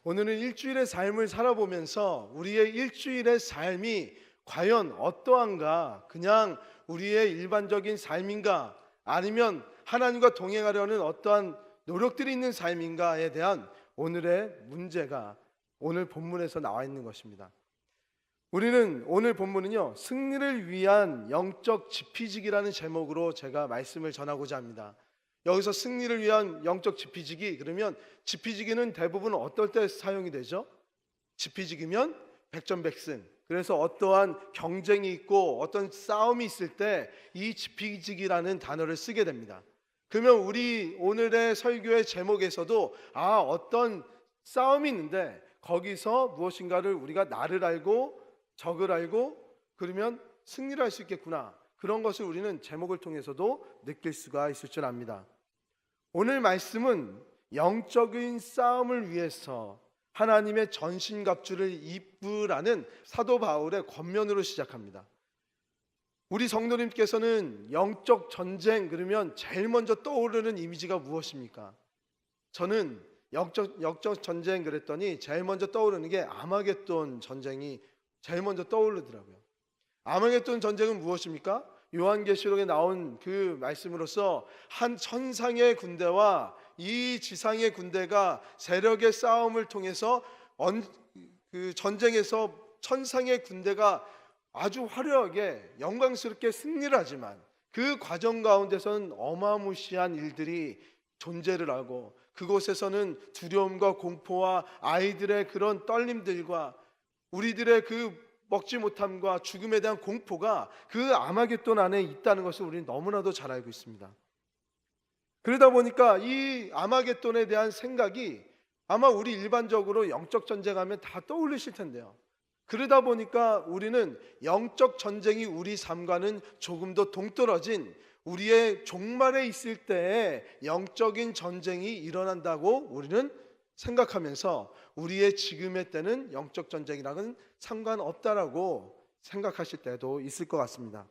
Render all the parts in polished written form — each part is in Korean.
오늘은 일주일의 삶을 살아보면서 우리의 일주일의 삶이 과연 어떠한가, 그냥 우리의 일반적인 삶인가, 아니면 하나님과 동행하려는 어떠한 노력들이 있는 삶인가에 대한 오늘의 문제가 오늘 본문에서 나와 있는 것입니다. 우리는 오늘 본문은요, 승리를 위한 영적 지피지기라는 제목으로 제가 말씀을 전하고자 합니다. 여기서 승리를 위한 영적 지피지기, 그러면 지피지기는 대부분 어떨 때 사용이 되죠? 지피지기면 백전백승. 그래서 어떠한 경쟁이 있고 어떤 싸움이 있을 때 이 지피지기라는 단어를 쓰게 됩니다. 그러면 우리 오늘의 설교의 제목에서도 어떤 싸움이 있는데 거기서 무엇인가를 우리가 나를 알고 적을 알고 그러면 승리를 할 수 있겠구나, 그런 것을 우리는 제목을 통해서도 느낄 수가 있을 줄 압니다. 오늘 말씀은 영적인 싸움을 위해서 하나님의 전신갑주를 입으라는 사도 바울의 권면으로 시작합니다. 우리 성도님께서는 영적 전쟁 그러면 제일 먼저 떠오르는 이미지가 무엇입니까? 저는 영적 전쟁 그랬더니 제일 먼저 떠오르는 게 아마겟돈 전쟁이 제일 먼저 떠오르더라고요. 아마겟돈 전쟁은 무엇입니까? 요한계시록에 나온 그 말씀으로서 한 천상의 군대와 이 지상의 군대가 세력의 싸움을 통해서 그 전쟁에서 천상의 군대가 아주 화려하게 영광스럽게 승리를 하지만 그 과정 가운데서는 어마무시한 일들이 존재를 하고 그곳에서는 두려움과 공포와 아이들의 그런 떨림들과 우리들의 그 먹지 못함과 죽음에 대한 공포가 그 아마겟돈 안에 있다는 것을 우리는 너무나도 잘 알고 있습니다. 그러다 보니까 이 아마겟돈에 대한 생각이 아마 우리 일반적으로 영적 전쟁하면 다 떠올리실 텐데요. 그러다 보니까 우리는 영적 전쟁이 우리 삶과는 조금 더 동떨어진 우리의 종말에 있을 때에 영적인 전쟁이 일어난다고 우리는 생각하면서 우리의 지금의 때는 영적 전쟁이랑은 상관없다라고 생각하실 때도 있을 것 같습니다.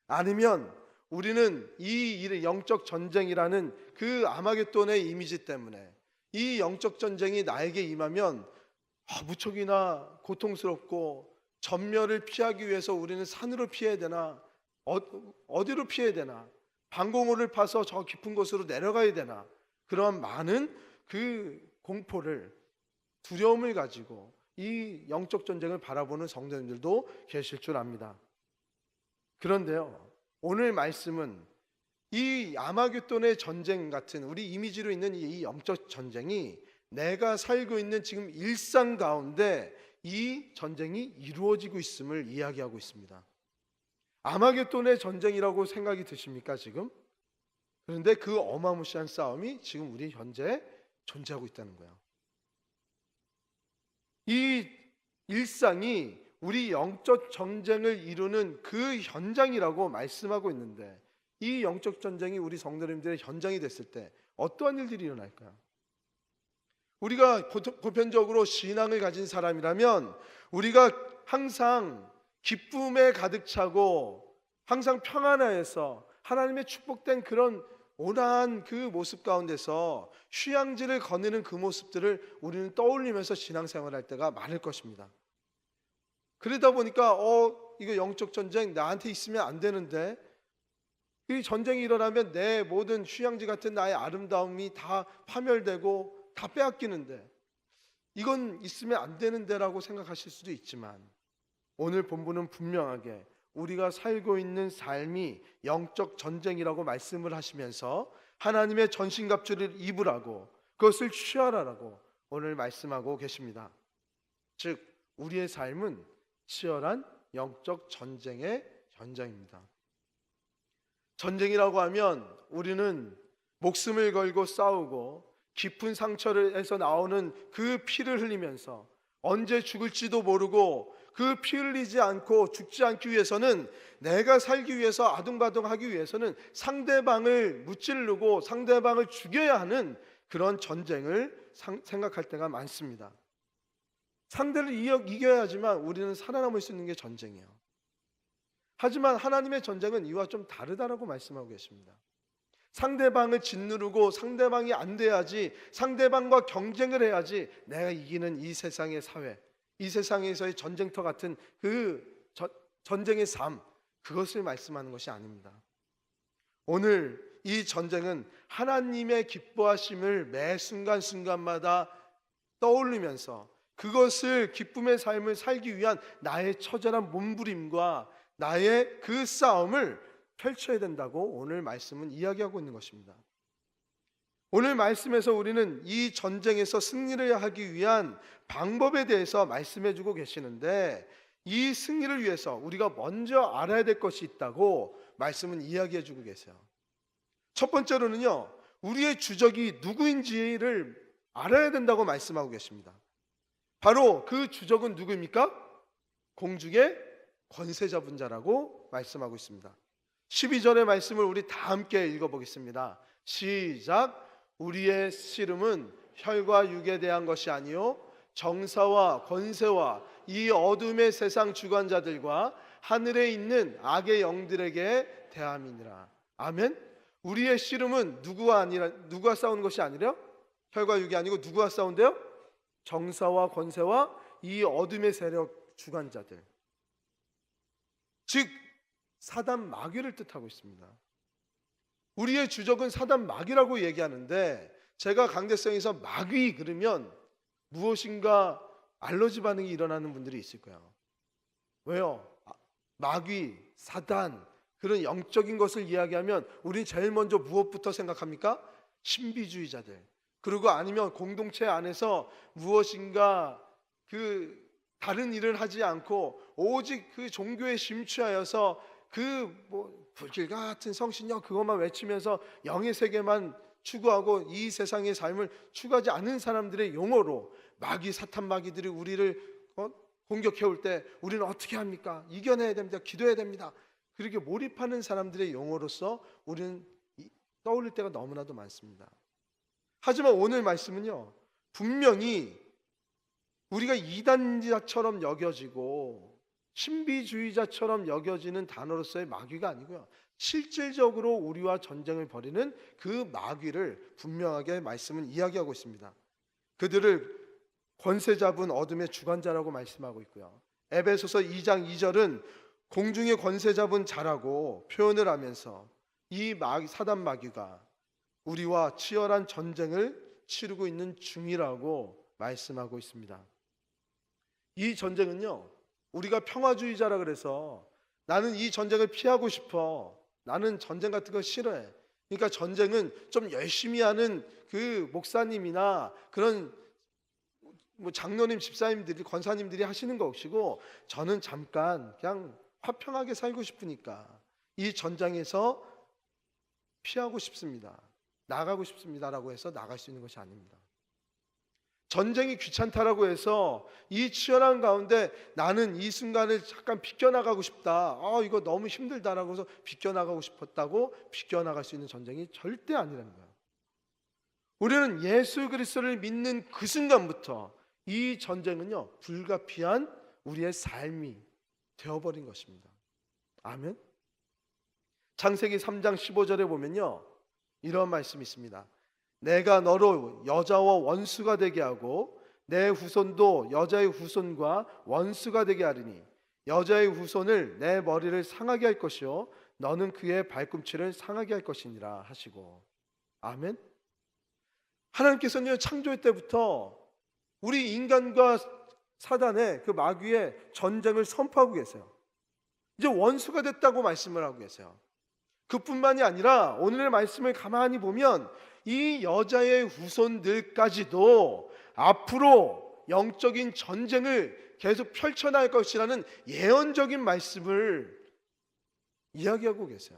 아니면 우리는 이 영적 전쟁이라는 그 아마겟돈의 이미지 때문에 이 영적 전쟁이 나에게 임하면 무척이나 고통스럽고 전멸을 피하기 위해서 우리는 산으로 피해야 되나 어디로 피해야 되나 방공호를 파서 저 깊은 곳으로 내려가야 되나, 그런 많은 그 공포를 두려움을 가지고 이 영적 전쟁을 바라보는 성도님들도 계실 줄 압니다. 그런데요, 오늘 말씀은 이 아마겟돈의 전쟁 같은 우리 이미지로 있는 이 영적 전쟁이 내가 살고 있는 지금 일상 가운데 이 전쟁이 이루어지고 있음을 이야기하고 있습니다. 아마겟돈의 전쟁이라고 생각이 드십니까 지금? 그런데 그 어마무시한 싸움이 지금 우리 현재 존재하고 있다는 거예요. 이 일상이 우리 영적 전쟁을 이루는 그 현장이라고 말씀하고 있는데, 이 영적 전쟁이 우리 성도님들의 현장이 됐을 때 어떠한 일들이 일어날까요? 우리가 보편적으로 신앙을 가진 사람이라면 우리가 항상 기쁨에 가득 차고 항상 평안해서 하나님의 축복된 그런 온화한 그 모습 가운데서 휴양지를 거니는 그 모습들을 우리는 떠올리면서 신앙생활할 때가 많을 것입니다. 그러다 보니까 이거 영적 전쟁 나한테 있으면 안 되는데, 이 전쟁이 일어나면 내 모든 휴양지 같은 나의 아름다움이 다 파멸되고 다 빼앗기는데 이건 있으면 안 되는데 라고 생각하실 수도 있지만, 오늘 본문은 분명하게 우리가 살고 있는 삶이 영적 전쟁이라고 말씀을 하시면서 하나님의 전신갑주를 입으라고, 그것을 취하라라고 오늘 말씀하고 계십니다. 즉 우리의 삶은 치열한 영적 전쟁의 현장입니다. 전쟁이라고 하면 우리는 목숨을 걸고 싸우고 깊은 상처에서 나오는 그 피를 흘리면서 언제 죽을지도 모르고 그 피 흘리지 않고 죽지 않기 위해서는, 내가 살기 위해서 아둥바둥하기 위해서는 상대방을 무찌르고 상대방을 죽여야 하는 그런 전쟁을 생각할 때가 많습니다. 상대를 이겨야지만 우리는 살아남을 수 있는 게 전쟁이에요. 하지만 하나님의 전쟁은 이와 좀 다르다라고 말씀하고 계십니다. 상대방을 짓누르고 상대방이 안 돼야지, 상대방과 경쟁을 해야지 내가 이기는 이 세상의 사회, 이 세상에서의 전쟁터 같은 전쟁의 삶, 그것을 말씀하는 것이 아닙니다. 오늘 이 전쟁은 하나님의 기뻐하심을 매 순간순간마다 떠올리면서 그것을 기쁨의 삶을 살기 위한 나의 처절한 몸부림과 나의 그 싸움을 펼쳐야 된다고 오늘 말씀은 이야기하고 있는 것입니다. 오늘 말씀에서 우리는 이 전쟁에서 승리를 하기 위한 방법에 대해서 말씀해 주고 계시는데, 이 승리를 위해서 우리가 먼저 알아야 될 것이 있다고 말씀은 이야기해 주고 계세요. 첫 번째로는요, 우리의 주적이 누구인지를 알아야 된다고 말씀하고 계십니다. 바로 그 주적은 누구입니까? 공중의 권세 잡은 자라고 말씀하고 있습니다. 12절의 말씀을 우리 다 함께 읽어보겠습니다. 시작. 우리의 씨름은 혈과 육에 대한 것이 아니요 정사와 권세와 이 어둠의 세상 주관자들과 하늘에 있는 악의 영들에게 대함이니라. 아멘. 우리의 씨름은 누구와 싸우는 것이 아니라 혈과 육이 아니고 누구와 싸운대요? 정사와 권세와 이 어둠의 세력 주관자들, 즉 사단 마귀를 뜻하고 있습니다. 우리의 주적은 사단 마귀라고 얘기하는데, 제가 강대성에서 마귀 그러면 무엇인가 알러지 반응이 일어나는 분들이 있을 거예요. 왜요? 마귀, 사단, 그런 영적인 것을 이야기하면 우리 제일 먼저 무엇부터 생각합니까? 신비주의자들, 그리고 아니면 공동체 안에서 무엇인가 다른 일을 하지 않고 오직 그 종교에 심취하여서 불길 같은 성신력 그것만 외치면서 영의 세계만 추구하고 이 세상의 삶을 추구하지 않는 사람들의 용어로 마귀, 사탄 마귀들이 우리를 공격해 올 때 우리는 어떻게 합니까? 이겨내야 됩니다. 기도해야 됩니다. 그렇게 몰입하는 사람들의 용어로서 우리는 떠올릴 때가 너무나도 많습니다. 하지만 오늘 말씀은요, 분명히 우리가 이단자처럼 여겨지고 신비주의자처럼 여겨지는 단어로서의 마귀가 아니고요, 실질적으로 우리와 전쟁을 벌이는 그 마귀를 분명하게 말씀은 이야기하고 있습니다. 그들을 권세 잡은 어둠의 주관자라고 말씀하고 있고요, 에베소서 2장 2절은 공중의 권세 잡은 자라고 표현을 하면서 이 사단 마귀가 우리와 치열한 전쟁을 치르고 있는 중이라고 말씀하고 있습니다. 이 전쟁은요, 우리가 평화주의자라 그래서 나는 이 전쟁을 피하고 싶어, 나는 전쟁 같은 거 싫어해, 그러니까 전쟁은 좀 열심히 하는 그 목사님이나 그런 장로님, 집사님들이, 권사님들이 하시는 것이고, 저는 잠깐 그냥 화평하게 살고 싶으니까 이 전장에서 피하고 싶습니다, 나가고 싶습니다라고 해서 나갈 수 있는 것이 아닙니다. 전쟁이 귀찮다라고 해서 이 치열한 가운데 나는 이 순간을 잠깐 비껴나가고 싶다, 이거 너무 힘들다라고 해서 비껴나가고 싶었다고 비껴나갈 수 있는 전쟁이 절대 아니라는 거예요. 우리는 예수 그리스도를 믿는 그 순간부터 이 전쟁은요, 불가피한 우리의 삶이 되어버린 것입니다. 아멘. 창세기 3장 15절에 보면요, 이런 말씀이 있습니다. 내가 너로 여자와 원수가 되게 하고 내 후손도 여자의 후손과 원수가 되게 하리니 여자의 후손을 내 머리를 상하게 할 것이요 너는 그의 발꿈치를 상하게 할 것이니라 하시고. 아멘. 하나님께서는 창조의 때부터 우리 인간과 사단의 그 마귀의 전쟁을 선포하고 계세요. 이제 원수가 됐다고 말씀을 하고 계세요. 그뿐만이 아니라 오늘의 말씀을 가만히 보면 이 여자의 후손들까지도 앞으로 영적인 전쟁을 계속 펼쳐나갈 것이라는 예언적인 말씀을 이야기하고 계세요.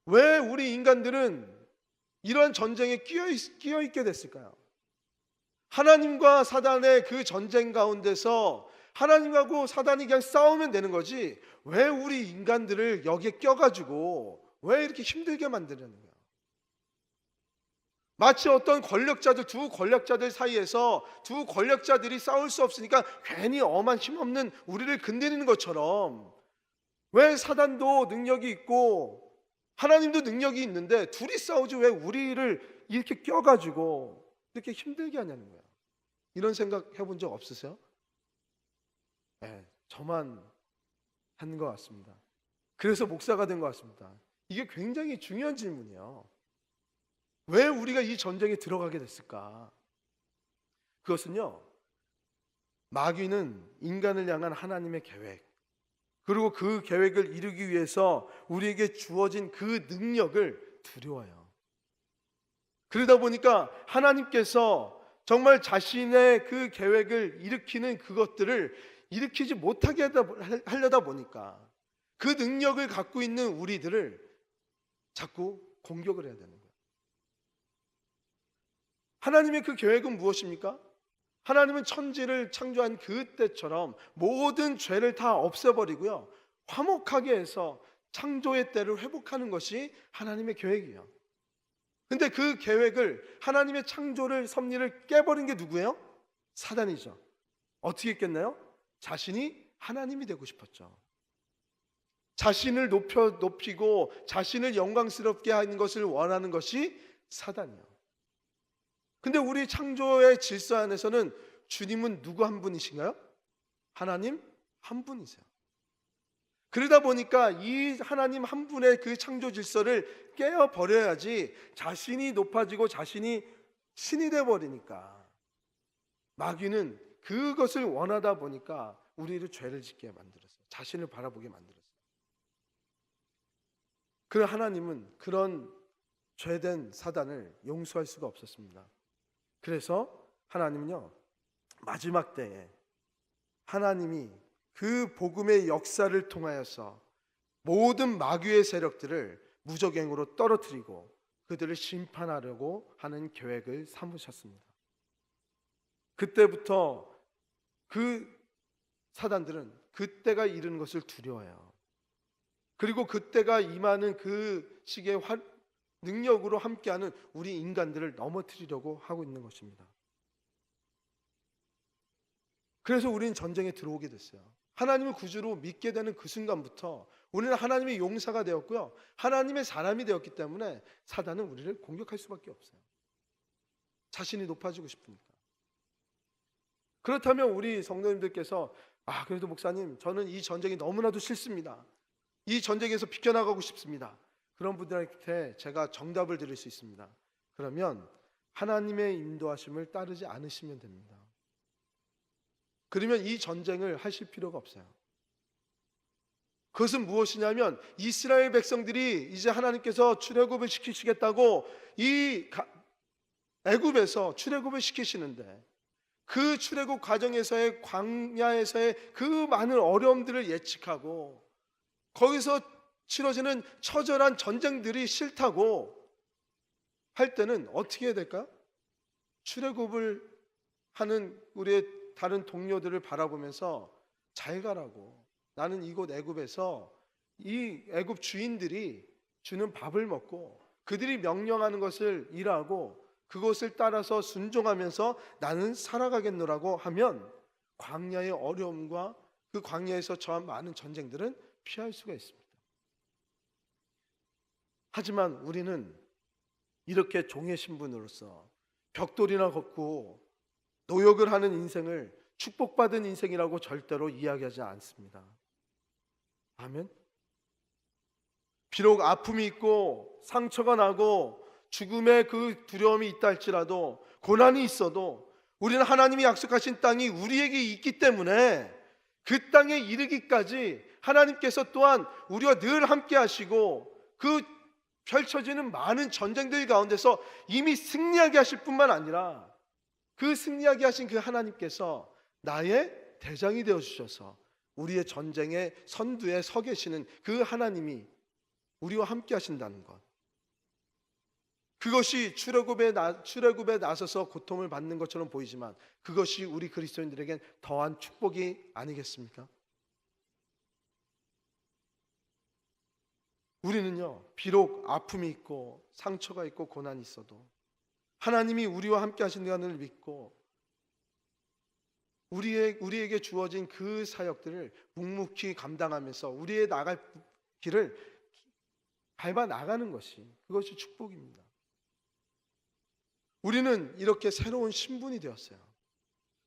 왜 우리 인간들은 이러한 전쟁에 끼어 있게 됐을까요? 하나님과 사단의 그 전쟁 가운데서 하나님하고 사단이 그냥 싸우면 되는 거지, 왜 우리 인간들을 여기에 껴가지고 왜 이렇게 힘들게 만드는 거야? 마치 어떤 두 권력자들 사이에서 두 권력자들이 싸울 수 없으니까 괜히 엄한 힘없는 우리를 건드리는 것처럼, 왜 사단도 능력이 있고 하나님도 능력이 있는데 둘이 싸우지 왜 우리를 이렇게 껴가지고 이렇게 힘들게 하냐는 거야. 이런 생각 해본 적 없으세요? 네, 저만 한 것 같습니다. 그래서 목사가 된 것 같습니다. 이게 굉장히 중요한 질문이에요. 왜 우리가 이 전쟁에 들어가게 됐을까? 그것은요, 마귀는 인간을 향한 하나님의 계획, 그리고 그 계획을 이루기 위해서 우리에게 주어진 그 능력을 두려워요. 그러다 보니까 하나님께서 정말 자신의 그 계획을 일으키는 그것들을 일으키지 못하게 하려다 보니까 그 능력을 갖고 있는 우리들을 자꾸 공격을 해야 되는 거예요. 하나님의 그 계획은 무엇입니까? 하나님은 천지를 창조한 그때처럼 모든 죄를 다 없애버리고요, 화목하게 해서 창조의 때를 회복하는 것이 하나님의 계획이에요. 근데 그 계획을, 하나님의 창조를, 섭리를 깨버린 게 누구예요? 사단이죠. 어떻게 했겠나요? 자신이 하나님이 되고 싶었죠. 자신을 높이고 자신을 영광스럽게 하는 것을 원하는 것이 사단이에요. 근데 우리 창조의 질서 안에서는 주님은 누구 한 분이신가요? 하나님 한 분이세요. 그러다 보니까 이 하나님 한 분의 그 창조 질서를 깨어버려야지 자신이 높아지고 자신이 신이 되어버리니까 마귀는 그것을 원하다 보니까 우리를 죄를 짓게 만들었어요. 자신을 바라보게 만들었어요. 그러나 하나님은 그런 죄된 사단을 용서할 수가 없었습니다. 그래서 하나님은요, 마지막 때에 하나님이 그 복음의 역사를 통하여서 모든 마귀의 세력들을 무적행으로 떨어뜨리고 그들을 심판하려고 하는 계획을 삼으셨습니다. 그때부터 그 사단들은 그때가 이르는 것을 두려워해요. 그리고 그때가 임하는 그 식의 능력으로 함께하는 우리 인간들을 넘어뜨리려고 하고 있는 것입니다. 그래서 우리는 전쟁에 들어오게 됐어요. 하나님을 구주로 믿게 되는 그 순간부터 우리는 하나님의 용사가 되었고요, 하나님의 사람이 되었기 때문에 사단은 우리를 공격할 수밖에 없어요. 자신이 높아지고 싶으니까. 그렇다면 우리 성도님들께서 그래도 목사님, 저는 이 전쟁이 너무나도 싫습니다, 이 전쟁에서 비껴나가고 싶습니다, 그런 분들한테 제가 정답을 드릴 수 있습니다. 그러면 하나님의 인도하심을 따르지 않으시면 됩니다. 그러면 이 전쟁을 하실 필요가 없어요. 그것은 무엇이냐면 이스라엘 백성들이 이제 하나님께서 출애굽을 시키시겠다고 이 애굽에서 출애굽을 시키시는데 그 출애굽 과정에서의 광야에서의 그 많은 어려움들을 예측하고 거기서 치러지는 처절한 전쟁들이 싫다고 할 때는 어떻게 해야 될까요? 출애굽을 하는 우리의 다른 동료들을 바라보면서 잘 가라고, 나는 이곳 애굽에서 이 애굽 주인들이 주는 밥을 먹고 그들이 명령하는 것을 일하고 그것을 따라서 순종하면서 나는 살아가겠노라고 하면 광야의 어려움과 그 광야에서 처한 많은 전쟁들은 피할 수가 있습니다. 하지만 우리는 이렇게 종의 신분으로서 벽돌이나 걷고 노역을 하는 인생을 축복받은 인생이라고 절대로 이야기하지 않습니다. 아멘. 비록 아픔이 있고 상처가 나고 죽음의 그 두려움이 있다 할지라도, 고난이 있어도 우리는 하나님이 약속하신 땅이 우리에게 있기 때문에 그 땅에 이르기까지 하나님께서 또한 우리와 늘 함께 하시고 그 펼쳐지는 많은 전쟁들 가운데서 이미 승리하게 하실 뿐만 아니라 그 승리하게 하신 그 하나님께서 나의 대장이 되어주셔서 우리의 전쟁의 선두에 서 계시는 그 하나님이 우리와 함께 하신다는 것, 그것이 출애굽에 나서서 고통을 받는 것처럼 보이지만 그것이 우리 그리스도인들에겐 더한 축복이 아니겠습니까? 우리는요, 비록 아픔이 있고 상처가 있고 고난이 있어도 하나님이 우리와 함께 하신다는 믿고 우리에게 주어진 그 사역들을 묵묵히 감당하면서 우리의 나갈 길을 밟아 나가는 것이, 그것이 축복입니다. 우리는 이렇게 새로운 신분이 되었어요.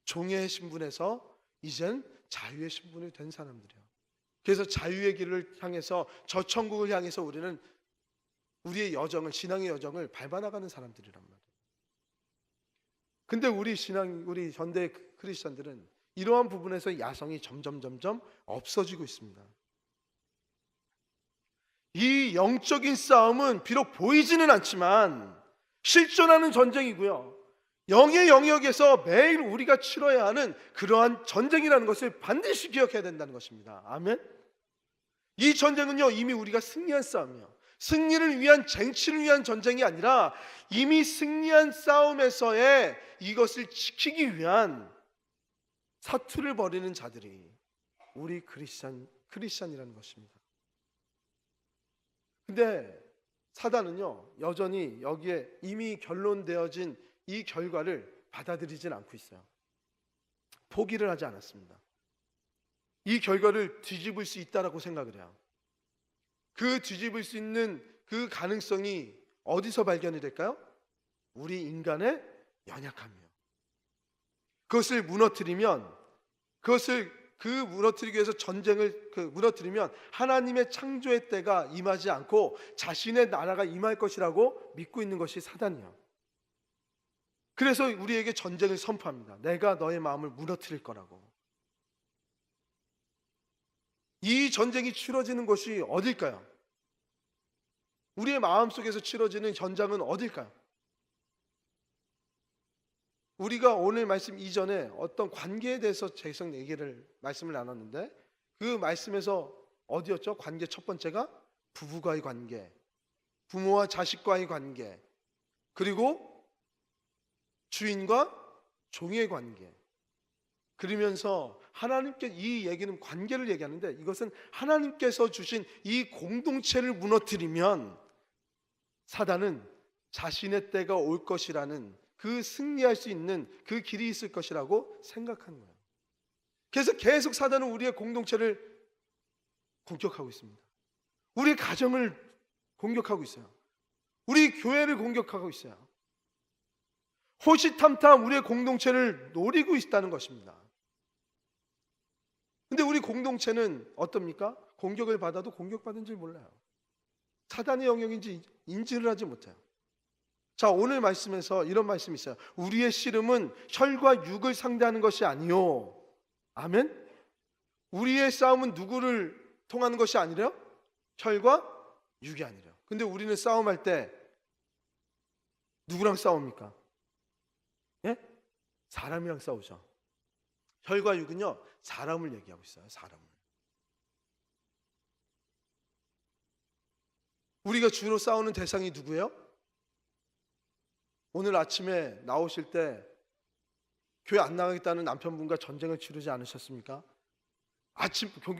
종의 신분에서 이젠 자유의 신분이 된 사람들이에요. 그래서 자유의 길을 향해서, 저 천국을 향해서 우리는 우리의 여정을, 신앙의 여정을 밟아 나가는 사람들이란 말이에요. 근데 우리 현대 크리스천들은 이러한 부분에서 야성이 점점 없어지고 있습니다. 이 영적인 싸움은 비록 보이지는 않지만 실존하는 전쟁이고요, 영의 영역에서 매일 우리가 치러야 하는 그러한 전쟁이라는 것을 반드시 기억해야 된다는 것입니다. 아멘. 이 전쟁은요, 이미 우리가 승리한 싸움이에요. 승리를 위한, 쟁취를 위한 전쟁이 아니라 이미 승리한 싸움에서의 이것을 지키기 위한 사투를 벌이는 자들이 우리 크리스찬이라는 것입니다. 근데 사단은요, 여전히 여기에 이미 결론되어진 이 결과를 받아들이진 않고 있어요. 포기를 하지 않았습니다. 이 결과를 뒤집을 수 있다라고 생각을 해요. 그 뒤집을 수 있는 그 가능성이 어디서 발견이 될까요? 우리 인간의 연약함이에요. 그것을 무너뜨리면, 무너뜨리기 위해서 전쟁을 무너뜨리면 하나님의 창조의 때가 임하지 않고 자신의 나라가 임할 것이라고 믿고 있는 것이 사단이에요. 그래서 우리에게 전쟁을 선포합니다. 내가 너의 마음을 무너뜨릴 거라고. 이 전쟁이 치러지는 곳이 어딜까요? 우리의 마음속에서 치러지는 전장은 어딜까요? 우리가 오늘 말씀 이전에 어떤 관계에 대해서 계속 말씀을 나눴는데, 그 말씀에서 어디였죠? 관계 첫 번째가 부부와의 관계, 부모와 자식과의 관계, 그리고 주인과 종의 관계. 그러면서 하나님께, 이 얘기는 관계를 얘기하는데, 이것은 하나님께서 주신 이 공동체를 무너뜨리면 사단은 자신의 때가 올 것이라는, 그 승리할 수 있는 그 길이 있을 것이라고 생각하는 거예요. 그래서 계속 사단은 우리의 공동체를 공격하고 있습니다. 우리 가정을 공격하고 있어요. 우리 교회를 공격하고 있어요. 호시탐탐 우리의 공동체를 노리고 있다는 것입니다. 근데 우리 공동체는 어떻습니까? 공격을 받아도 공격받은 줄 몰라요. 사단의 영역인지 인지를 하지 못해요. 자, 오늘 말씀에서 이런 말씀이 있어요. 우리의 씨름은 혈과 육을 상대하는 것이 아니요. 아멘. 우리의 싸움은 누구를 통하는 것이 아니래요? 혈과 육이 아니래요. 근데 우리는 싸움할 때 누구랑 싸웁니까? 예? 사람이랑 싸우죠. 혈과 육은요, 사람을 얘기하고 있어요. 사람을. 우리가 주로 싸우는 대상이 누구예요? 오늘 아침에 나오실 때 교회 안 나가겠다는 남편분과 전쟁을 치르지 않으셨습니까?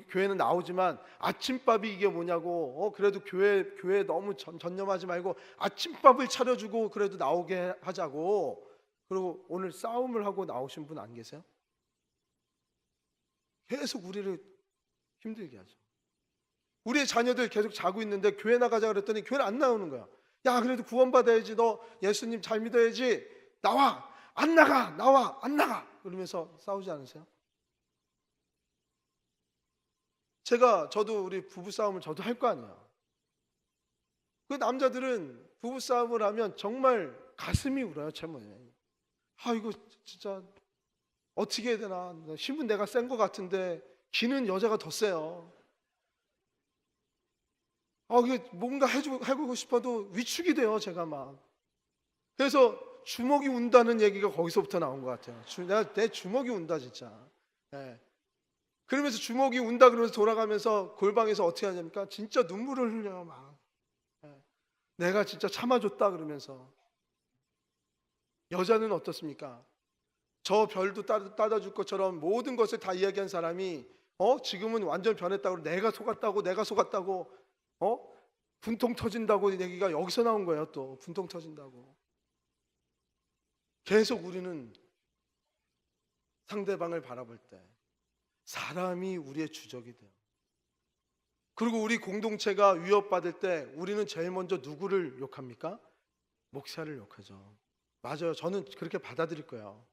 교회는 나오지만 아침밥이 이게 뭐냐고, 그래도 교회에 너무 전념하지 말고 아침밥을 차려주고 그래도 나오게 하자고. 그리고 오늘 싸움을 하고 나오신 분 안 계세요? 계속 우리를 힘들게 하죠. 우리의 자녀들 계속 자고 있는데 교회 나가자 그랬더니 교회를 안 나오는 거야. 야, 그래도 구원받아야지, 너 예수님 잘 믿어야지, 나와, 안 나가, 나와, 안 나가, 그러면서 싸우지 않으세요? 저도 우리 부부싸움을 저도 할 거 아니야. 그 남자들은 부부싸움을 하면 정말 가슴이 울어요, 제모에. 아, 이거 진짜 어떻게 해야 되나, 힘은 내가 센 것 같은데 기는 여자가 더 세요. 이게 뭔가 해주고 싶어도 위축이 돼요, 제가 막. 그래서 주먹이 운다는 얘기가 거기서부터 나온 것 같아요. 내 주먹이 운다, 진짜. 네. 그러면서 주먹이 운다 그러면서 돌아가면서 골방에서 어떻게 하냐니까 진짜 눈물을 흘려요, 막. 네. 내가 진짜 참아줬다 그러면서. 여자는 어떻습니까? 저 별도 따다줄 것처럼 모든 것을 다 이야기한 사람이 지금은 완전 변했다고, 내가 속았다고 분통 터진다고 얘기가 여기서 나온 거예요. 또 분통 터진다고. 계속 우리는 상대방을 바라볼 때 사람이 우리의 주적이 돼요. 그리고 우리 공동체가 위협받을 때 우리는 제일 먼저 누구를 욕합니까? 목사를 욕하죠. 맞아요. 저는 그렇게 받아들일 거예요.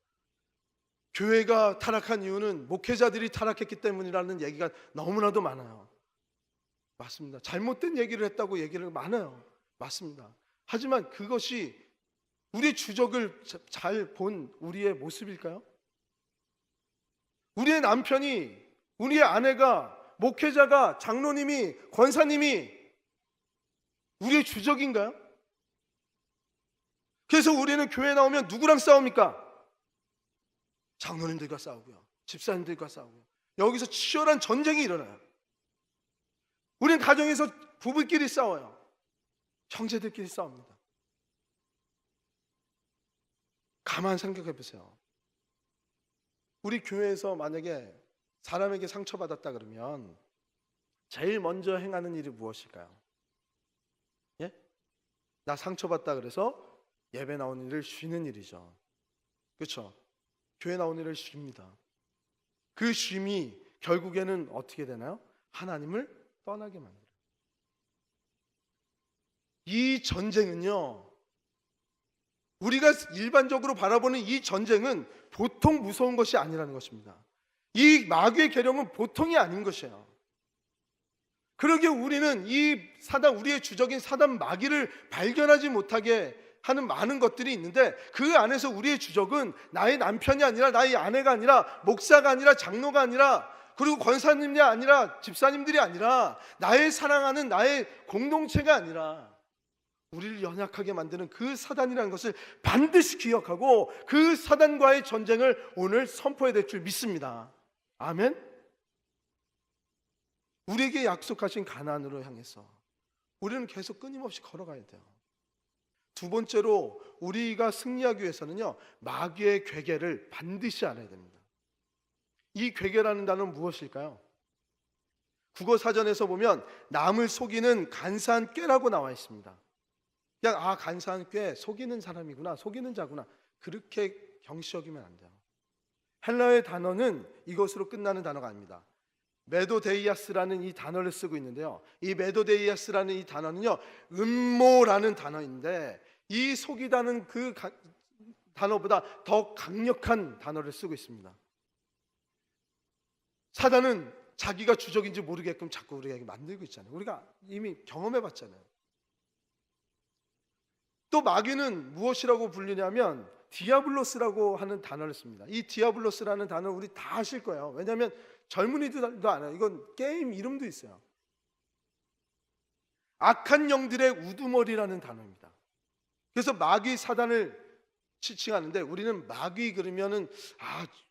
교회가 타락한 이유는 목회자들이 타락했기 때문이라는 얘기가 너무나도 많아요. 맞습니다. 잘못된 얘기를 했다고 얘기를 많아요. 맞습니다. 하지만 그것이 우리의 주적을 잘 본 우리의 모습일까요? 우리의 남편이, 우리의 아내가, 목회자가, 장로님이, 권사님이 우리의 주적인가요? 그래서 우리는 교회 나오면 누구랑 싸웁니까? 장로님들과 싸우고요, 집사님들과 싸우고요. 여기서 치열한 전쟁이 일어나요. 우리는 가정에서 부부끼리 싸워요. 형제들끼리 싸웁니다. 가만 생각해 보세요. 우리 교회에서 만약에 사람에게 상처받았다 그러면 제일 먼저 행하는 일이 무엇일까요? 예? 나 상처받다 그래서 예배 나오는 일을 쉬는 일이죠. 그렇죠? 교회 나오는 일을 쉽니다. 그 쉼이 결국에는 어떻게 되나요? 하나님을 떠나게 만들어요. 이 전쟁은요, 우리가 일반적으로 바라보는 이 전쟁은 보통 무서운 것이 아니라는 것입니다. 이 마귀의 계령은 보통이 아닌 것이에요. 그러기에 우리는 이 사단, 우리의 주적인 사단 마귀를 발견하지 못하게 하는 많은 것들이 있는데, 그 안에서 우리의 주적은 나의 남편이 아니라, 나의 아내가 아니라, 목사가 아니라, 장로가 아니라, 그리고 권사님이 아니라, 집사님들이 아니라, 나의 사랑하는 나의 공동체가 아니라 우리를 연약하게 만드는 그 사단이라는 것을 반드시 기억하고 그 사단과의 전쟁을 오늘 선포해야 될 줄 믿습니다. 아멘. 우리에게 약속하신 가나안으로 향해서 우리는 계속 끊임없이 걸어가야 돼요. 두 번째로 우리가 승리하기 위해서는요, 마귀의 괴계를 반드시 알아야 됩니다. 이 괴계라는 단어는 무엇일까요? 국어 사전에서 보면 남을 속이는 간사한 꾀라고 나와 있습니다. 그냥 간사한 꾀, 속이는 사람이구나, 속이는 자구나, 그렇게 경시 여기면 안 돼요. 헬라어의 단어는 이것으로 끝나는 단어가 아닙니다. 메도데이아스라는 이 단어를 쓰고 있는데요, 이 메도데이아스라는 이 단어는요, 음모라는 단어인데 이 속이다는 그 단어보다 더 강력한 단어를 쓰고 있습니다. 사단은 자기가 주적인지 모르게끔 자꾸 우리에게 만들고 있잖아요. 우리가 이미 경험해 봤잖아요. 또 마귀는 무엇이라고 불리냐면 디아블로스라고 하는 단어를 씁니다. 이 디아블로스라는 단어 우리 다 아실 거예요. 왜냐하면 젊은이들도 알아요. 이건 게임 이름도 있어요. 악한 영들의 우두머리라는 단어입니다. 그래서 마귀 사단을 지칭하는데, 우리는 마귀 그러면은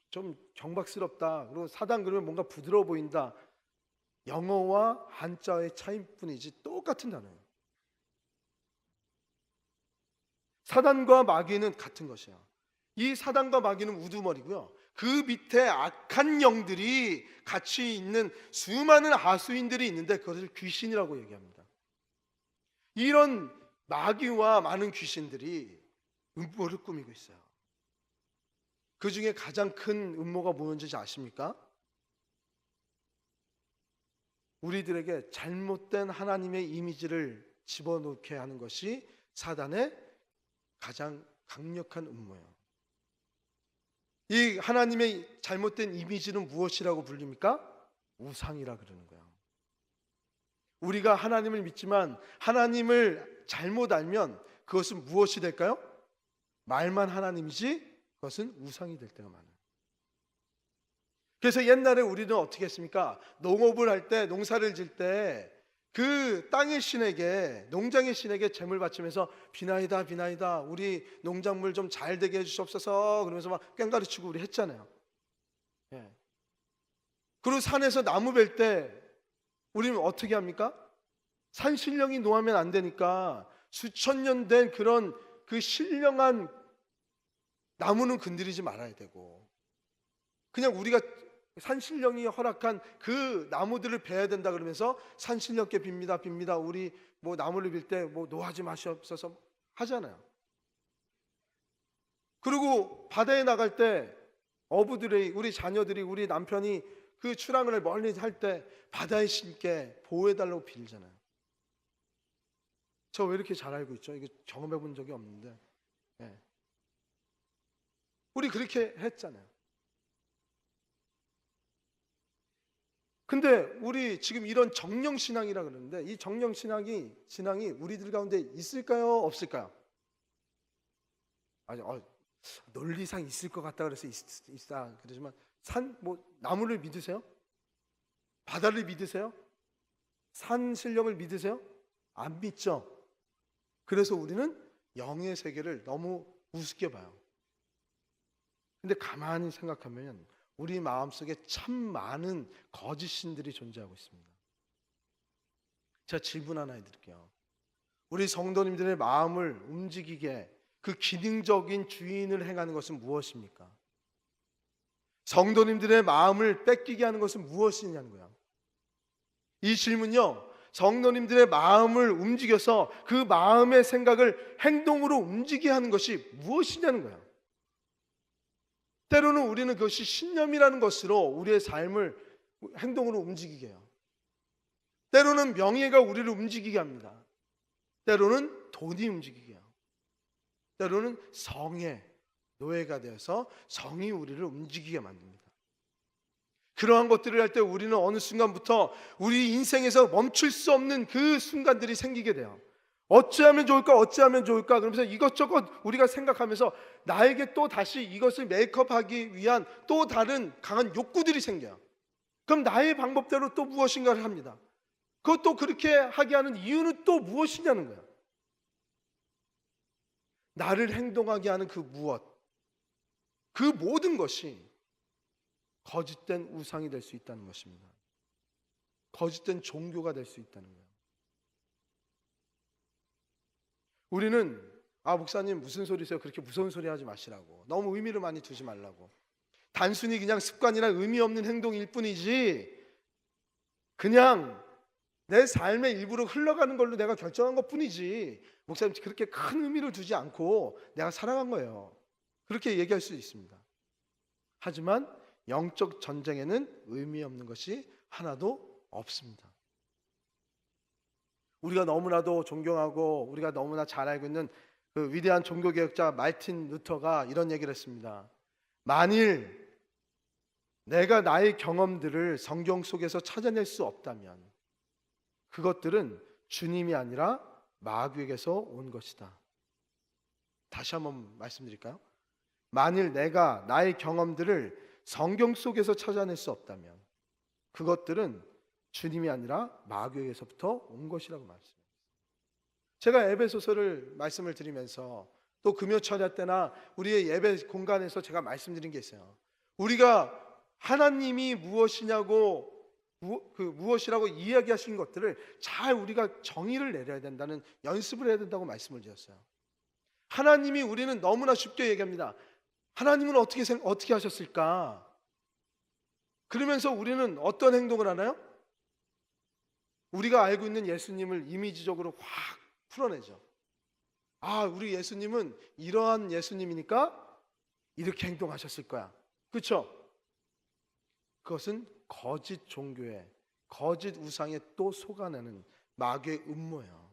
좀 경박스럽다, 그리고 사단 그러면 뭔가 부드러워 보인다, 영어와 한자의 차이뿐이지 똑같은 단어예요. 사단과 마귀는 같은 것이에요. 이 사단과 마귀는 우두머리고요, 그 밑에 악한 영들이 같이 있는 수많은 하수인들이 있는데 그것을 귀신이라고 얘기합니다. 이런 마귀와 많은 귀신들이 음모를 꾸미고 있어요. 그 중에 가장 큰 음모가 무엇인지 아십니까? 우리들에게 잘못된 하나님의 이미지를 집어넣게 하는 것이 사단의 가장 강력한 음모예요. 이 하나님의 잘못된 이미지는 무엇이라고 불립니까? 우상이라 그러는 거예요. 우리가 하나님을 믿지만 하나님을 잘못 알면 그것은 무엇이 될까요? 말만 하나님이지 그것은 우상이 될 때가 많아요. 그래서 옛날에 우리는 어떻게 했습니까? 농업을 할 때, 농사를 질 때 그 땅의 신에게, 농장의 신에게 제물 바치면서 비나이다 비나이다, 우리 농작물 좀 잘 되게 해주시옵소서 그러면서 막 꽹가리 치고 우리 했잖아요. 예. 그리고 산에서 나무 벨 때 우리는 어떻게 합니까? 산신령이 노하면 안 되니까 수천 년 된 그런 그 신령한 나무는 건드리지 말아야 되고, 그냥 우리가 산신령이 허락한 그 나무들을 베야 된다 그러면서 산신령께 빕니다 빕니다, 우리 뭐 나무를 빌 때 뭐 노하지 마시옵소서 하잖아요. 그리고 바다에 나갈 때 어부들이, 우리 자녀들이, 우리 남편이 그 출항을 멀리 할 때 바다의 신께 보호해달라고 빌잖아요. 저 왜 이렇게 잘 알고 있죠? 이거 경험해 본 적이 없는데. 예. 우리 그렇게 했잖아요. 근데 우리 지금 이런 정령신앙이라 그러는데 이 정령신앙이 우리들 가운데 있을까요? 없을까요? 아니, 논리상 있을 것 같다 그래서 있다 그러지만 나무를 믿으세요? 바다를 믿으세요? 산 실력을 믿으세요? 안 믿죠. 그래서 우리는 영의 세계를 너무 우습게 봐요. 근데 가만히 생각하면 우리 마음속에 참 많은 거짓 신들이 존재하고 있습니다. 제가 질문 하나 해드릴게요. 우리 성도님들의 마음을 움직이게 그 기능적인 주인을 행하는 것은 무엇입니까? 성도님들의 마음을 뺏기게 하는 것은 무엇이냐는 거야. 이 질문요, 성도님들의 마음을 움직여서 그 마음의 생각을 행동으로 움직이게 하는 것이 무엇이냐는 거야. 때로는 우리는 그것이 신념이라는 것으로 우리의 삶을 행동으로 움직이게 해요. 때로는 명예가 우리를 움직이게 합니다. 때로는 돈이 움직이게 해요. 때로는 성의 노예가 되어서 성이 우리를 움직이게 만듭니다. 그러한 것들을 할 때 우리는 어느 순간부터 우리 인생에서 멈출 수 없는 그 순간들이 생기게 돼요. 어찌하면 좋을까 어찌하면 좋을까 그러면서 이것저것 우리가 생각하면서 나에게 또 다시 이것을 메이크업하기 위한 또 다른 강한 욕구들이 생겨요. 그럼 나의 방법대로 또 무엇인가를 합니다. 그것도 그렇게 하게 하는 이유는 또 무엇이냐는 거예요. 나를 행동하게 하는 그 무엇, 그 모든 것이 거짓된 우상이 될 수 있다는 것입니다. 거짓된 종교가 될 수 있다는 거예요. 우리는 목사님 무슨 소리세요? 그렇게 무서운 소리 하지 마시라고. 너무 의미를 많이 두지 말라고. 단순히 그냥 습관이나 의미 없는 행동일 뿐이지 그냥 내 삶의 일부로 흘러가는 걸로 내가 결정한 것 뿐이지 목사님 그렇게 큰 의미를 두지 않고 내가 살아간 거예요. 그렇게 얘기할 수 있습니다. 하지만 영적 전쟁에는 의미 없는 것이 하나도 없습니다. 우리가 너무나도 존경하고 우리가 너무나 잘 알고 있는 그 위대한 종교개혁자 마르틴 루터가 이런 얘기를 했습니다. 만일 내가 나의 경험들을 성경 속에서 찾아낼 수 없다면 그것들은 주님이 아니라 마귀에게서 온 것이다. 다시 한번 말씀드릴까요? 만일 내가 나의 경험들을 성경 속에서 찾아낼 수 없다면 그것들은 주님이 아니라 마귀에게서부터 온 것이라고 말씀합니다. 제가 에베소서를 말씀을 드리면서 또 금요철야 때나 우리의 예배 공간에서 제가 말씀드린 게 있어요. 우리가 하나님이 무엇이냐고 무엇이라고 이야기하신 것들을 잘 우리가 정의를 내려야 된다는 연습을 해야 된다고 말씀을 드렸어요. 하나님이 우리는 너무나 쉽게 얘기합니다. 하나님은 어떻게 하셨을까? 그러면서 우리는 어떤 행동을 하나요? 우리가 알고 있는 예수님을 이미지적으로 확 풀어내죠. 우리 예수님은 이러한 예수님이니까 이렇게 행동하셨을 거야. 그렇죠? 그것은 거짓 종교에 거짓 우상에 또 속아내는 마귀의 음모예요.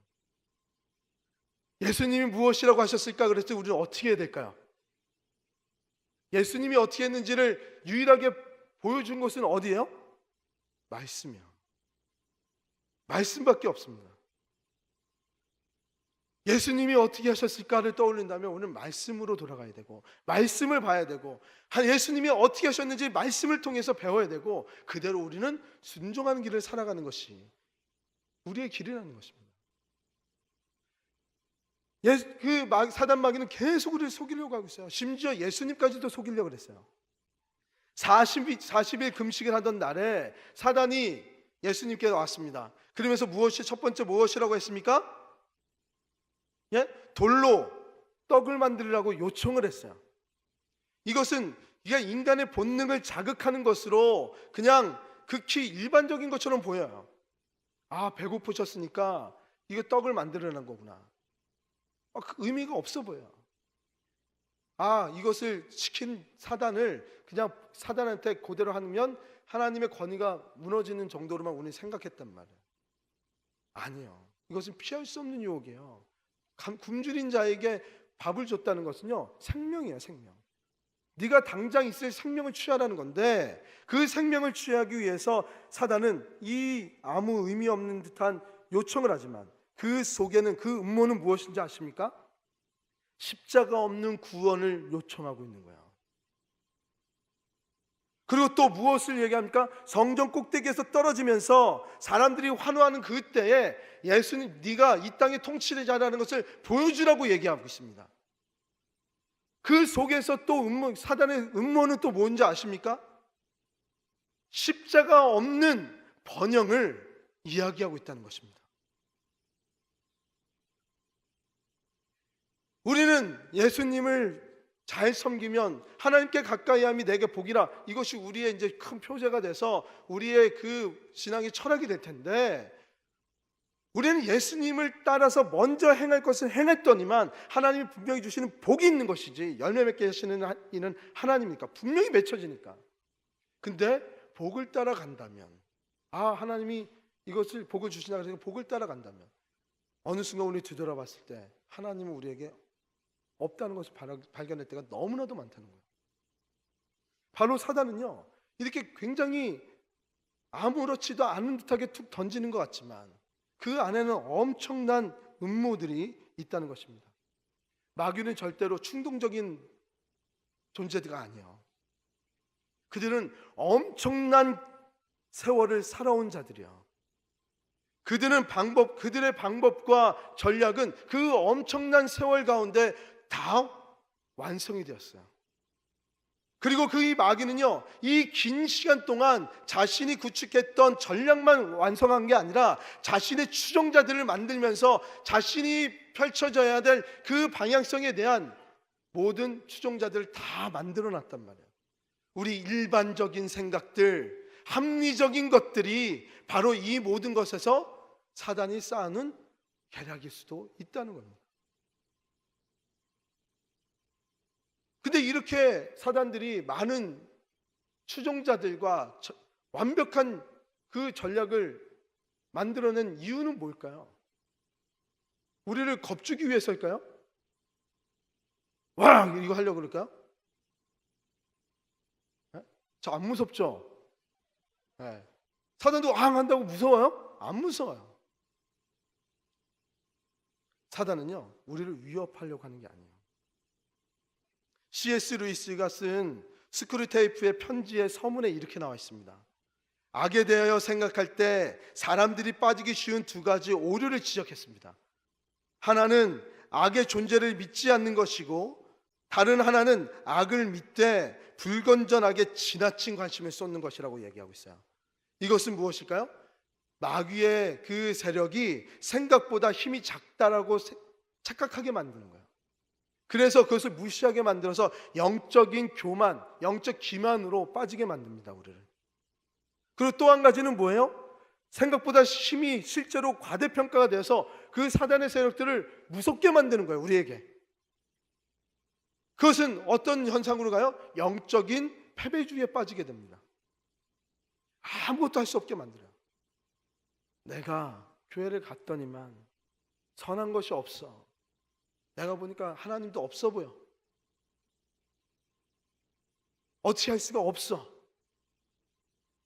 예수님이 무엇이라고 하셨을까? 그랬을 때 우리는 어떻게 해야 될까요? 예수님이 어떻게 했는지를 유일하게 보여준 것은 어디예요? 말씀이요. 말씀밖에 없습니다. 예수님이 어떻게 하셨을까를 떠올린다면 오늘 말씀으로 돌아가야 되고 말씀을 봐야 되고 예수님이 어떻게 하셨는지 말씀을 통해서 배워야 되고 그대로 우리는 순종하는 길을 살아가는 것이 우리의 길이라는 것입니다. 사단 마귀는 계속 우리를 속이려고 하고 있어요. 심지어 예수님까지도 속이려고 그랬어요. 40일 금식을 하던 날에 사단이 예수님께 왔습니다. 그러면서 첫 번째 무엇이라고 했습니까? 돌로 떡을 만들라고 요청을 했어요. 이것은 인간의 본능을 자극하는 것으로 그냥 극히 일반적인 것처럼 보여요. 배고프셨으니까 이거 떡을 만들어낸 거구나. 그 의미가 없어 보여요. 이것을 시킨 사단을 그냥 사단한테 그대로 하면 하나님의 권위가 무너지는 정도로만 우리는 생각했단 말이에요. 아니에요. 이것은 피할 수 없는 유혹이에요. 굶주린 자에게 밥을 줬다는 것은요, 생명이에요, 생명. 네가 당장 있을 생명을 취하라는 건데, 그 생명을 취하기 위해서 사단은 이 아무 의미 없는 듯한 요청을 하지만 그 속에는, 그 음모는 무엇인지 아십니까? 십자가 없는 구원을 요청하고 있는 거예요. 그리고 또 무엇을 얘기합니까? 성전 꼭대기에서 떨어지면서 사람들이 환호하는 그때에 예수님, 네가 이 땅의 통치자라는 것을 보여주라고 얘기하고 있습니다. 그 속에서 또 사단의 음모는 또 뭔지 아십니까? 십자가 없는 번영을 이야기하고 있다는 것입니다. 우리는 예수님을 잘 섬기면 하나님께 가까이 함이 내게 복이라, 이것이 우리의 이제 큰 표제가 돼서 우리의 그 신앙의 철학이 될 텐데, 우리는 예수님을 따라서 먼저 행할 것을 행했더니만 하나님이 분명히 주시는 복이 있는 것이지, 열매 맺게 하시는 이는 하나님이니까 분명히 맺혀지니까. 근데 복을 따라간다면, 하나님이 이것을 복을 주시나 그래서 복을 따라간다면 어느 순간 우리 뒤돌아봤을 때 하나님은 우리에게 없다는 것을 발견할 때가 너무나도 많다는 거예요. 바로 사단은요, 이렇게 굉장히 아무렇지도 않은 듯하게 툭 던지는 것 같지만 그 안에는 엄청난 음모들이 있다는 것입니다. 마귀는 절대로 충동적인 존재가 아니에요. 그들은 엄청난 세월을 살아온 자들이에요. 그들의 방법과 전략은 그 엄청난 세월 가운데 다 완성이 되었어요. 그리고 이 마귀는요, 이 긴 시간 동안 자신이 구축했던 전략만 완성한 게 아니라 자신의 추종자들을 만들면서 자신이 펼쳐져야 될 그 방향성에 대한 모든 추종자들을 다 만들어 놨단 말이에요. 우리 일반적인 생각들, 합리적인 것들이 바로 이 모든 것에서 사단이 쌓아놓은 계략일 수도 있다는 겁니다. 근데 이렇게 사단들이 많은 추종자들과 완벽한 그 전략을 만들어낸 이유는 뭘까요? 우리를 겁주기 위해서일까요? 와, 이거 하려고 그럴까요? 저 안 무섭죠? 네. 사단도 왕 한다고 무서워요? 안 무서워요. 사단은요, 우리를 위협하려고 하는 게 아니에요. C.S. 루이스가 쓴 스크루테이프의 편지의 서문에 이렇게 나와 있습니다. 악에 대하여 생각할 때 사람들이 빠지기 쉬운 두 가지 오류를 지적했습니다. 하나는 악의 존재를 믿지 않는 것이고, 다른 하나는 악을 믿되 불건전하게 지나친 관심을 쏟는 것이라고 얘기하고 있어요. 이것은 무엇일까요? 마귀의 그 세력이 생각보다 힘이 작다라고 착각하게 만드는 거예요. 그래서 그것을 무시하게 만들어서 영적인 교만, 영적 기만으로 빠지게 만듭니다, 우리를. 그리고 또 한 가지는 뭐예요? 생각보다 힘이 실제로 과대평가가 되어서 그 사단의 세력들을 무섭게 만드는 거예요, 우리에게. 그것은 어떤 현상으로 가요? 영적인 패배주의에 빠지게 됩니다. 아무것도 할 수 없게 만들어요. 내가 교회를 갔더니만 선한 것이 없어. 내가 보니까 하나님도 없어 보여. 어떻게 할 수가 없어.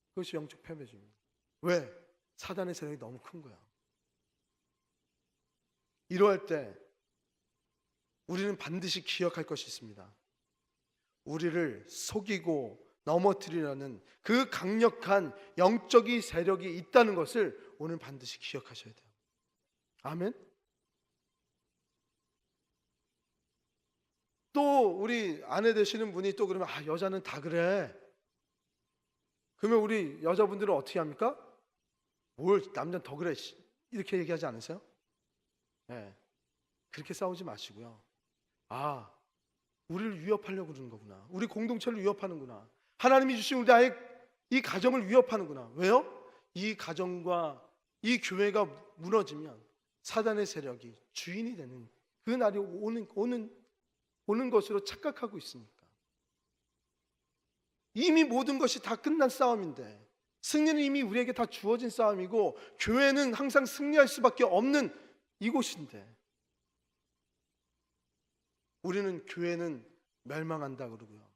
그것이 영적 패배주의입니다. 왜? 사단의 세력이 너무 큰 거야. 이러할 때 우리는 반드시 기억할 것이 있습니다. 우리를 속이고 넘어뜨리려는 그 강력한 영적인 세력이 있다는 것을 오늘 반드시 기억하셔야 돼요. 아멘. 또 우리 아내 되시는 분이 또 그러면 여자는 다 그래. 그러면 우리 여자분들은 어떻게 합니까? 뭘 남자는 더 그래 이렇게 얘기하지 않으세요? 네. 그렇게 싸우지 마시고요. 우리를 위협하려고 그러는 거구나. 우리 공동체를 위협하는구나. 하나님이 주신 우리 아이 이 가정을 위협하는구나. 왜요? 이 가정과 이 교회가 무너지면 사단의 세력이 주인이 되는 그 날이 오는 오는 것으로 착각하고 있습니까? 이미 모든 것이 다 끝난 싸움인데, 승리는 이미 우리에게 다 주어진 싸움이고, 교회는 항상 승리할 수밖에 없는 이곳인데, 우리는 교회는 멸망한다 그러고요,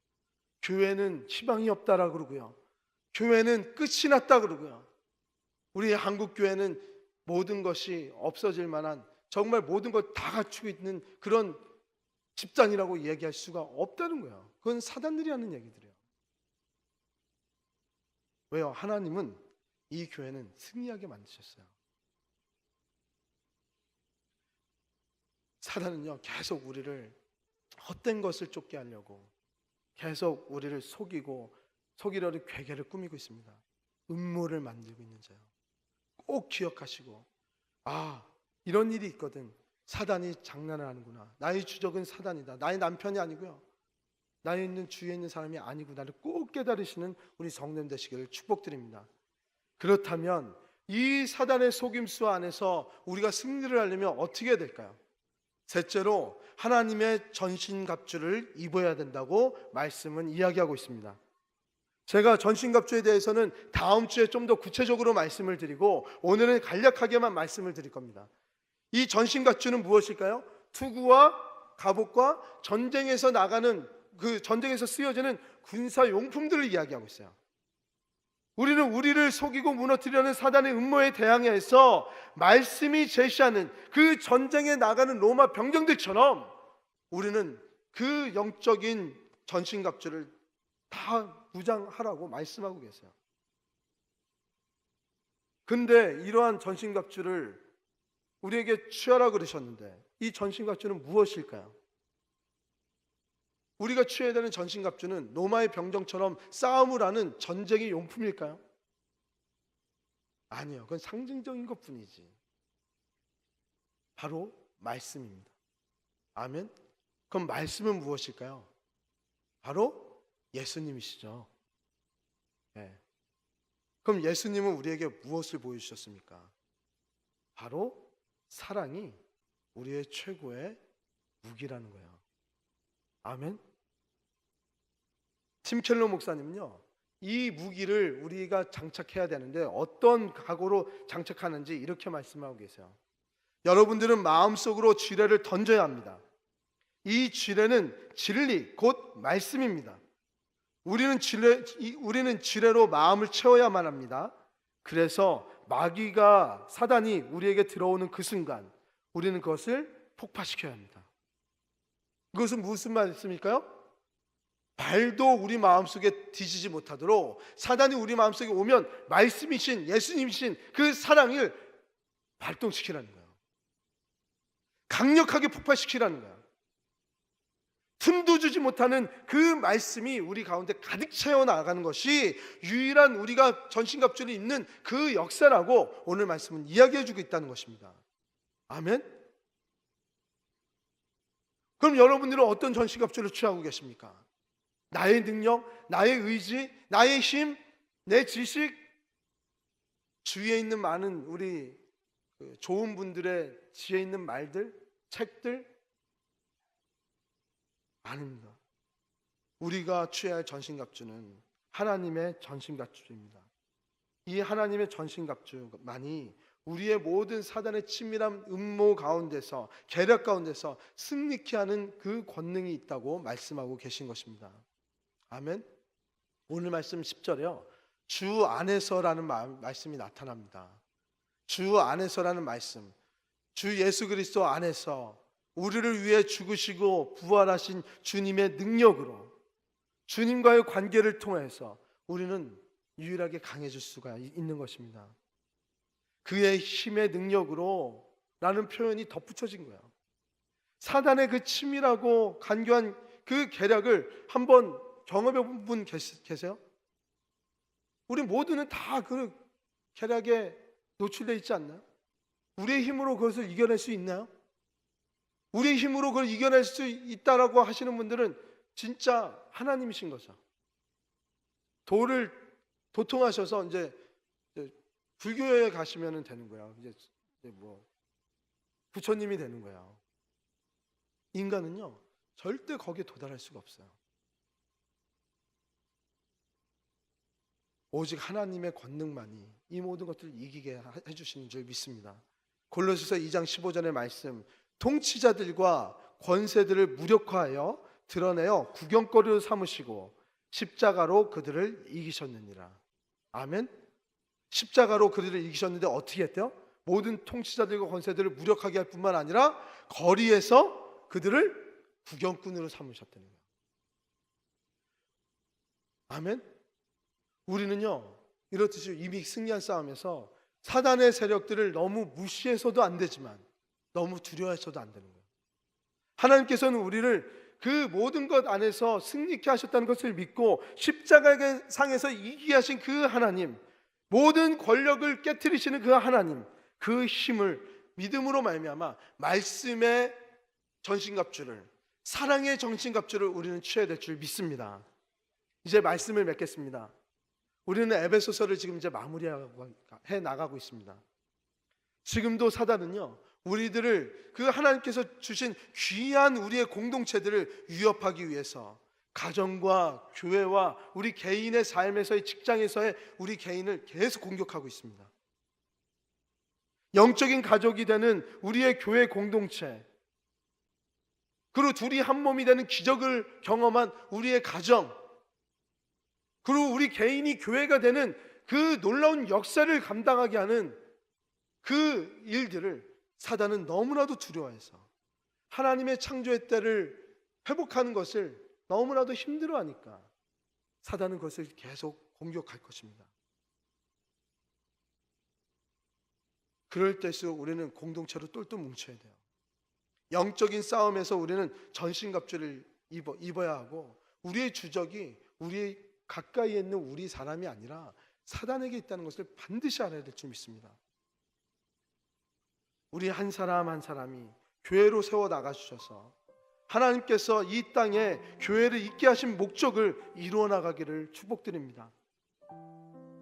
교회는 희망이 없다라 그러고요, 교회는 끝이 났다 그러고요, 우리 한국 교회는 모든 것이 없어질 만한, 정말 모든 것 다 갖추고 있는 그런 집단이라고 얘기할 수가 없다는 거예요. 그건 사단들이 하는 얘기들이에요. 왜요? 하나님은 이 교회는 승리하게 만드셨어요. 사단은요, 계속 우리를 헛된 것을 쫓게 하려고 계속 우리를 속이려는 괴계를 꾸미고 있습니다. 음모를 만들고 있는 자요. 꼭 기억하시고, 이런 일이 있거든. 사단이 장난을 하는구나. 나의 주적은 사단이다. 나의 남편이 아니고요, 나에 있는 주위에 있는 사람이 아니구나를 꼭 깨달으시는 우리 성도님 되시기를 축복드립니다. 그렇다면 이 사단의 속임수 안에서 우리가 승리를 하려면 어떻게 해야 될까요? 셋째로 하나님의 전신갑주를 입어야 된다고 말씀은 이야기하고 있습니다. 제가 전신갑주에 대해서는 다음 주에 좀 더 구체적으로 말씀을 드리고, 오늘은 간략하게만 말씀을 드릴 겁니다. 이 전신갑주는 무엇일까요? 투구와 갑옷과 전쟁에서 나가는, 그 전쟁에서 쓰여지는 군사용품들을 이야기하고 있어요. 우리는 우리를 속이고 무너뜨리려는 사단의 음모에 대항해서 말씀이 제시하는 그 전쟁에 나가는 로마 병정들처럼 우리는 그 영적인 전신갑주를 다 무장하라고 말씀하고 계세요. 근데 이러한 전신갑주를 우리에게 취하라 그러셨는데, 이 전신갑주는 무엇일까요? 우리가 취해야 되는 전신갑주는 로마의 병정처럼 싸움을 하는 전쟁의 용품일까요? 아니요, 그건 상징적인 것뿐이지. 바로 말씀입니다. 아멘. 그럼 말씀은 무엇일까요? 바로 예수님이시죠. 네. 그럼 예수님은 우리에게 무엇을 보여주셨습니까? 바로 사랑이 우리의 최고의 무기라는 거예요. 아멘. 팀 켈러 목사님은요, 이 무기를 우리가 장착해야 되는데 어떤 각오로 장착하는지 이렇게 말씀하고 계세요. 여러분들은 마음속으로 지뢰를 던져야 합니다. 이 지뢰는 진리, 곧 말씀입니다. 우리는 지뢰로 마음을 채워야만 합니다. 그래서 마귀가, 사단이 우리에게 들어오는 그 순간 우리는 그것을 폭파시켜야 합니다. 그것은 무슨 말씀일까요? 발도 우리 마음속에 뒤지지 못하도록 사단이 우리 마음속에 오면 말씀이신 예수님이신 그 사랑을 발동시키라는 거예요. 강력하게 폭발시키라는 거예요. 틈도 주지 못하는 그 말씀이 우리 가운데 가득 채워 나가는 것이 유일한 우리가 전신갑주를 입는 그 역사라고 오늘 말씀은 이야기해 주고 있다는 것입니다. 아멘. 그럼 여러분들은 어떤 전신갑주를 취하고 계십니까? 나의 능력, 나의 의지, 나의 힘, 내 지식, 주위에 있는 많은 우리 좋은 분들의 지혜 있는 말들, 책들? 아닙니다. 우리가 취해야 할 전신갑주는 하나님의 전신갑주입니다. 이 하나님의 전신갑주만이 우리의 모든 사단의 치밀한 음모 가운데서, 계략 가운데서 승리케 하는 그 권능이 있다고 말씀하고 계신 것입니다. 아멘. 오늘 말씀 10절에요, 주 안에서라는 말씀이 나타납니다. 주 안에서라는 말씀, 주 예수 그리스도 안에서 우리를 위해 죽으시고 부활하신 주님의 능력으로, 주님과의 관계를 통해서 우리는 유일하게 강해질 수가 있는 것입니다. 그의 힘의 능력으로 라는 표현이 덧붙여진 거예요. 사단의 그 치밀하고 간교한 그 계략을 한번 경험해 본 분 계세요? 우리 모두는 다 그 계략에 노출되어 있지 않나요? 우리의 힘으로 그것을 이겨낼 수 있나요? 우리의 힘으로 그걸 이겨낼 수 있다라고 하시는 분들은 진짜 하나님이신 거죠. 도통하셔서 이제 불교에 가시면 되는 거야. 이제 뭐 부처님이 되는 거야. 인간은요, 절대 거기에 도달할 수가 없어요. 오직 하나님의 권능만이 이 모든 것들을 이기게 해주시는 줄 믿습니다. 골로새서 2장 15절의 말씀, 통치자들과 권세들을 무력화하여 드러내어 구경거리로 삼으시고 십자가로 그들을 이기셨느니라. 아멘. 십자가로 그들을 이기셨는데 어떻게 했대요? 모든 통치자들과 권세들을 무력하게 할 뿐만 아니라 거리에서 그들을 구경꾼으로 삼으셨다는 거예요. 아멘. 우리는요, 이렇듯이 이미 승리한 싸움에서 사단의 세력들을 너무 무시해서도 안 되지만 너무 두려워해서도 안 되는 거예요. 하나님께서는 우리를 그 모든 것 안에서 승리케 하셨다는 것을 믿고 십자가의 상에서 이기게 하신 그 하나님, 모든 권력을 깨트리시는 그 하나님, 그 힘을 믿음으로 말미암아 말씀의 전신갑주를, 사랑의 전신갑주를 우리는 취해야 될 줄 믿습니다. 이제 말씀을 맺겠습니다. 우리는 에베소서를 지금 이제 마무리해 나가고 있습니다. 지금도 사단은요, 우리들을 그 하나님께서 주신 귀한 우리의 공동체들을 위협하기 위해서 가정과 교회와 우리 개인의 삶에서의, 직장에서의 우리 개인을 계속 공격하고 있습니다. 영적인 가족이 되는 우리의 교회 공동체, 그리고 둘이 한 몸이 되는 기적을 경험한 우리의 가정, 그리고 우리 개인이 교회가 되는 그 놀라운 역사를 감당하게 하는 그 일들을 사단은 너무나도 두려워해서 하나님의 창조의 때를 회복하는 것을 너무나도 힘들어하니까 사단은 그것을 계속 공격할 것입니다. 그럴 때일수록 우리는 공동체로 똘똘 뭉쳐야 돼요. 영적인 싸움에서 우리는 전신갑주를 입어야 하고, 우리의 주적이 우리의 가까이에 있는 우리 사람이 아니라 사단에게 있다는 것을 반드시 알아야 될 줄 믿습니다. 우리 한 사람 한 사람이 교회로 세워 나가 주셔서 하나님께서 이 땅에 교회를 있게 하신 목적을 이루어 나가기를 축복드립니다.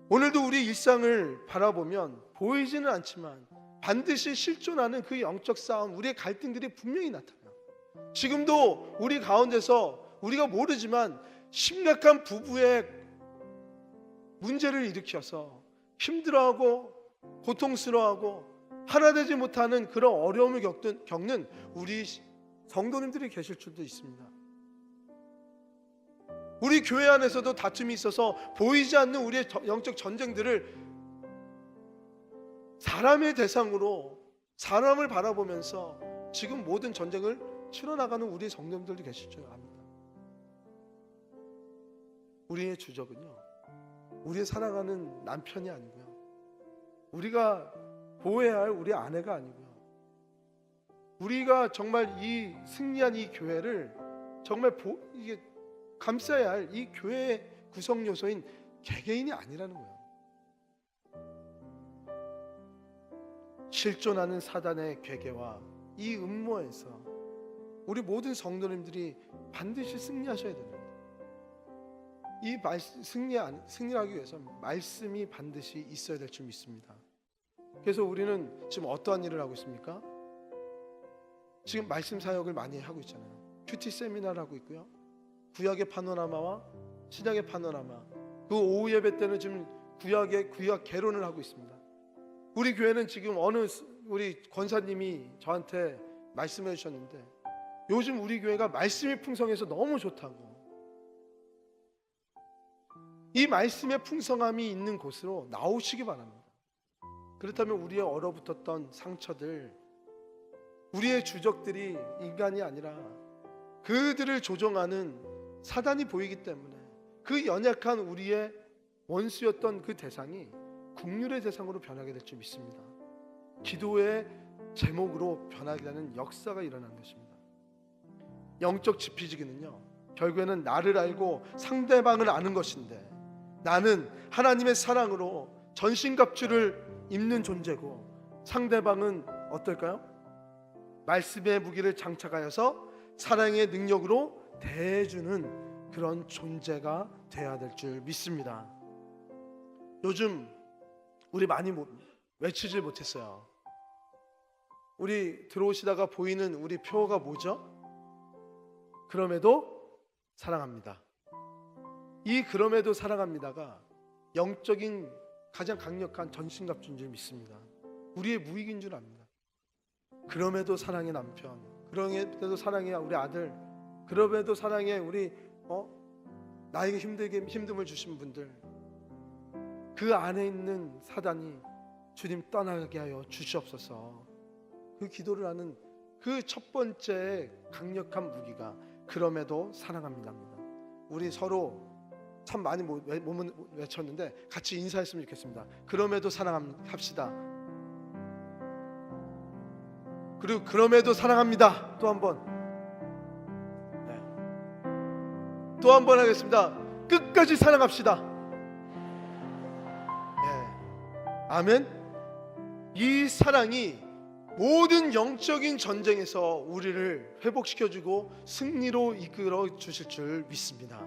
오늘도 우리 일상을 바라보면 보이지는 않지만 반드시 실존하는 그 영적 싸움, 우리의 갈등들이 분명히 나타나요. 지금도 우리 가운데서 우리가 모르지만 심각한 부부의 문제를 일으켜서 힘들어하고 고통스러워하고 하나 되지 못하는 그런 어려움을 겪는 우리 성도님들이 계실 줄도 있습니다. 우리 교회 안에서도 다툼이 있어서 보이지 않는 우리의 영적 전쟁들을 사람의 대상으로, 사람을 바라보면서 지금 모든 전쟁을 치러나가는 우리 성도님들도 계실 줄 압니다. 우리의 주적은요, 우리의 사랑하는 남편이 아니고요, 우리가 보호해야 할 우리 아내가 아니고요, 우리가 정말 이 승리한 이 교회를 정말 이게 감싸야 할 이 교회의 구성 요소인 개개인이 아니라는 거예요. 실존하는 사단의 괴계와 이 음모에서 우리 모든 성도님들이 반드시 승리하셔야 됩니다. 이 승리하기 위해서 말씀이 반드시 있어야 될 줄 믿습니다. 그래서 우리는 지금 어떠한 일을 하고 있습니까? 지금 말씀 사역을 많이 하고 있잖아요. 큐티 세미나를 하고 있고요, 구약의 파노라마와 신약의 파노라마, 그 오후 예배 때는 지금 구약 개론을 하고 있습니다. 우리 교회는 지금 우리 권사님이 저한테 말씀해 주셨는데, 요즘 우리 교회가 말씀이 풍성해서 너무 좋다고, 이 말씀의 풍성함이 있는 곳으로 나오시기 바랍니다. 그렇다면 우리의 얼어붙었던 상처들, 우리의 주적들이 인간이 아니라 그들을 조종하는 사단이 보이기 때문에 그 연약한 우리의 원수였던 그 대상이 긍휼의 대상으로 변하게 될 줄 믿습니다. 기도의 제목으로 변하게 되는 역사가 일어나는 것입니다. 영적 지피지기는요, 결국에는 나를 알고 상대방을 아는 것인데, 나는 하나님의 사랑으로 전신갑주를 입는 존재고, 상대방은 어떨까요? 말씀의 무기를 장착하여서 사랑의 능력으로 대해주는 그런 존재가 되어야 될 줄 믿습니다. 요즘 우리 많이 외치질 못했어요. 우리 들어오시다가 보이는 우리 표어가 뭐죠? 그럼에도 사랑합니다. 이 그럼에도 사랑합니다가 영적인 가장 강력한 전신갑주인 줄 믿습니다. 우리의 무익인 줄 압니다. 그럼에도 사랑의 남편, 그럼에도 사랑의 우리 아들, 그럼에도 사랑의 우리 나에게 힘듦을 주신 분들, 그 안에 있는 사단이 주님 떠나게 하여 주시옵소서. 그 기도를 하는 그 첫 번째 강력한 무기가 그럼에도 사랑합니다입니다. 우리 서로 참 많이 몸은 외쳤는데 같이 인사했으면 좋겠습니다. 그럼에도 사랑합시다. 그리고 그럼에도 사랑합니다. 또 한 번. 네. 또 한 번 하겠습니다. 끝까지 사랑합시다. 네. 아멘. 이 사랑이 모든 영적인 전쟁에서 우리를 회복시켜주고 승리로 이끌어 주실 줄 믿습니다.